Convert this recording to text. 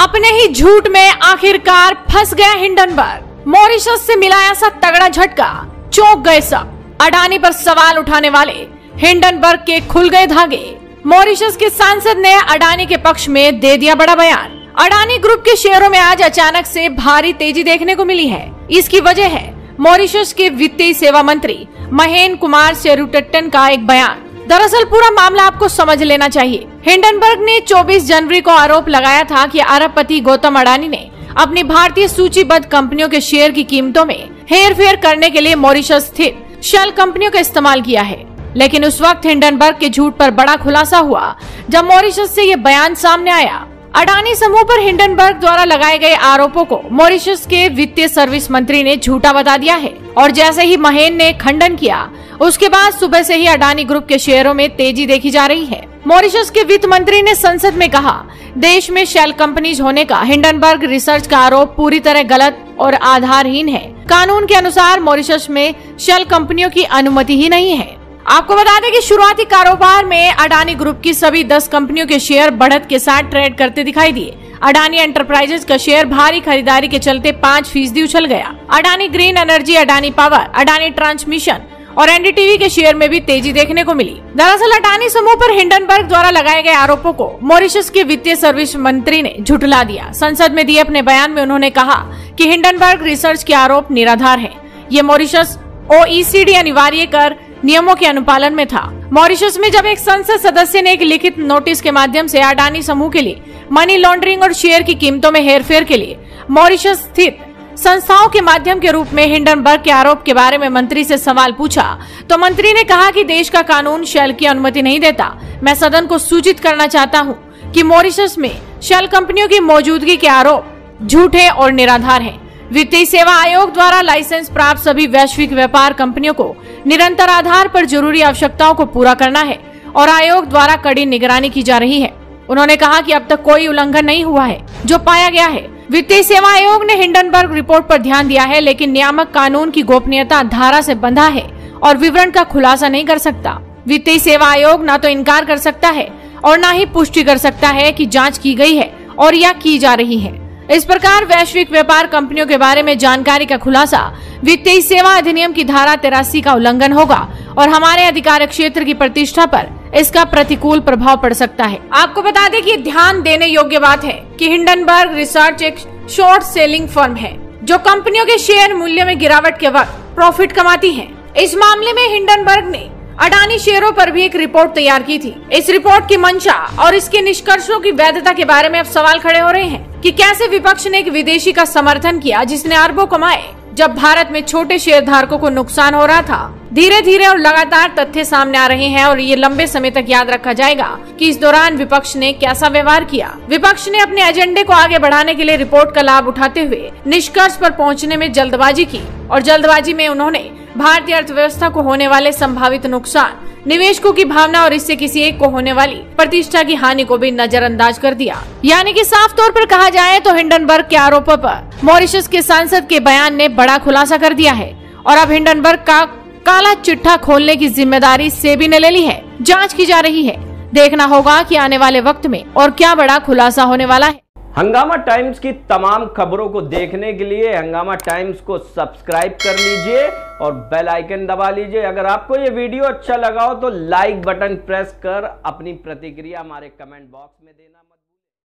अपने ही झूठ में आखिरकार फंस गया हिंडनबर्ग। मॉरिशस से मिला ऐसा तगड़ा झटका, चौंक गए सब। अडानी पर सवाल उठाने वाले हिंडनबर्ग के खुल गए धागे। मॉरिशस के सांसद ने अडानी के पक्ष में दे दिया बड़ा बयान। अडानी ग्रुप के शेयरों में आज अचानक से भारी तेजी देखने को मिली है। इसकी वजह है मॉरिशस के वित्तीय सेवा मंत्री महेंद्र कुमार शेरुटट्टन का एक बयान। दरअसल पूरा मामला आपको समझ लेना चाहिए। हिंडनबर्ग ने 24 जनवरी को आरोप लगाया था कि अरबपति गौतम अडानी ने अपनी भारतीय सूचीबद्ध कंपनियों के शेयर की कीमतों में हेरफेर करने के लिए मॉरिशस स्थित शेल कंपनियों का इस्तेमाल किया है। लेकिन उस वक्त हिंडनबर्ग के झूठ पर बड़ा खुलासा हुआ जब मॉरिशस से ये बयान सामने आया। अडानी समूह पर हिंडनबर्ग द्वारा लगाए गए आरोपों को मॉरिशस के वित्तीय सर्विस मंत्री ने झूठा बता दिया है और जैसे ही महेंद्र ने खंडन किया, उसके बाद सुबह से ही अडानी ग्रुप के शेयरों में तेजी देखी जा रही है। मॉरिशस के वित्त मंत्री ने संसद में कहा, देश में शेल कंपनीज होने का हिंडनबर्ग रिसर्च का आरोप पूरी तरह गलत और आधारहीन है। कानून के अनुसार मॉरिशस में शेल कंपनियों की अनुमति ही नहीं है। आपको बता दें कि शुरुआती कारोबार में अडानी ग्रुप की सभी 10 कंपनियों के शेयर बढ़त के साथ ट्रेड करते दिखाई दिए। अडानी एंटरप्राइजेज का शेयर भारी खरीदारी के चलते 5% उछल गया। Adani green energy, Adani power, Adani transmission और एनडीटीवी के शेयर में भी तेजी देखने को मिली। दरअसल अडानी समूह पर हिंडनबर्ग द्वारा लगाए गए आरोपों को मॉरिशस के वित्तीय सर्विस मंत्री ने झुठला दिया। संसद में दिए अपने बयान में उन्होंने कहा कि हिंडनबर्ग रिसर्च के आरोप निराधार हैं। ये मॉरिशस OECD अनिवार्य कर नियमों के अनुपालन में था। मॉरिशस में जब एक संसद सदस्य ने एक लिखित नोटिस के माध्यम से अडानी समूह के लिए मनी लॉन्ड्रिंग और शेयर की कीमतों में हेरफेर के लिए मॉरिशस स्थित संस्थाओं के माध्यम के रूप में हिंडनबर्ग के आरोप के बारे में मंत्री से सवाल पूछा, तो मंत्री ने कहा कि देश का कानून शेल की अनुमति नहीं देता। मैं सदन को सूचित करना चाहता हूं कि मॉरिशस में शेल कंपनियों की मौजूदगी के आरोप झूठे और निराधार हैं। वित्तीय सेवा आयोग द्वारा लाइसेंस प्राप्त सभी वैश्विक व्यापार कंपनियों को निरंतर आधार पर जरूरी आवश्यकताओं को पूरा करना है और आयोग द्वारा कड़ी निगरानी की जा रही है। उन्होंने कहा कि अब तक कोई उल्लंघन नहीं हुआ है जो पाया गया है। वित्तीय सेवा आयोग ने हिंडनबर्ग रिपोर्ट पर ध्यान दिया है, लेकिन नियामक कानून की गोपनीयता धारा से बंधा है और विवरण का खुलासा नहीं कर सकता। वित्तीय सेवा आयोग न तो इनकार कर सकता है और न ही पुष्टि कर सकता है कि जांच की गई है और या की जा रही है। इस प्रकार वैश्विक व्यापार कंपनियों के बारे में जानकारी का खुलासा वित्तीय सेवा अधिनियम की धारा 83 का उल्लंघन होगा और हमारे अधिकार क्षेत्र की प्रतिष्ठा पर इसका प्रतिकूल प्रभाव पड़ सकता है। आपको बता दें कि ध्यान देने योग्य बात है कि हिंडनबर्ग रिसर्च एक शॉर्ट सेलिंग फर्म है जो कंपनियों के शेयर मूल्य में गिरावट के वक्त प्रॉफिट कमाती है। इस मामले में हिंडनबर्ग ने अडानी शेयरों पर भी एक रिपोर्ट तैयार की थी। इस रिपोर्ट की मंशा और इसके निष्कर्षों की वैधता के बारे में अब सवाल खड़े हो रहे हैं कि कैसे विपक्ष ने एक विदेशी का समर्थन किया जिसने अरबों कमाए जब भारत में छोटे शेयर धारकों को नुकसान हो रहा था। धीरे धीरे और लगातार तथ्य सामने आ रहे हैं और ये लंबे समय तक याद रखा जाएगा कि इस दौरान विपक्ष ने कैसा व्यवहार किया। विपक्ष ने अपने एजेंडे को आगे बढ़ाने के लिए रिपोर्ट का लाभ उठाते हुए निष्कर्ष पर पहुंचने में जल्दबाजी की और जल्दबाजी में उन्होंने भारतीय अर्थव्यवस्था को होने वाले संभावित नुकसान, निवेशकों की भावना और इससे किसी एक को होने वाली प्रतिष्ठा की हानि को भी नजरअंदाज कर दिया। यानी कि साफ तौर पर कहा जाए तो हिंडनबर्ग के आरोपों पर मॉरिशस के सांसद के बयान ने बड़ा खुलासा कर दिया है और अब हिंडनबर्ग का काला चिट्ठा खोलने की जिम्मेदारी सेबी ने ले ली है। जांच की जा रही है। देखना होगा कि आने वाले वक्त में और क्या बड़ा खुलासा होने वाला है। हंगामा टाइम्स की तमाम खबरों को देखने के लिए हंगामा टाइम्स को सब्सक्राइब कर लीजिए और बेल आइकन दबा लीजिए। अगर आपको ये वीडियो अच्छा लगा हो तो लाइक बटन प्रेस कर अपनी प्रतिक्रिया हमारे कमेंट बॉक्स में देना मत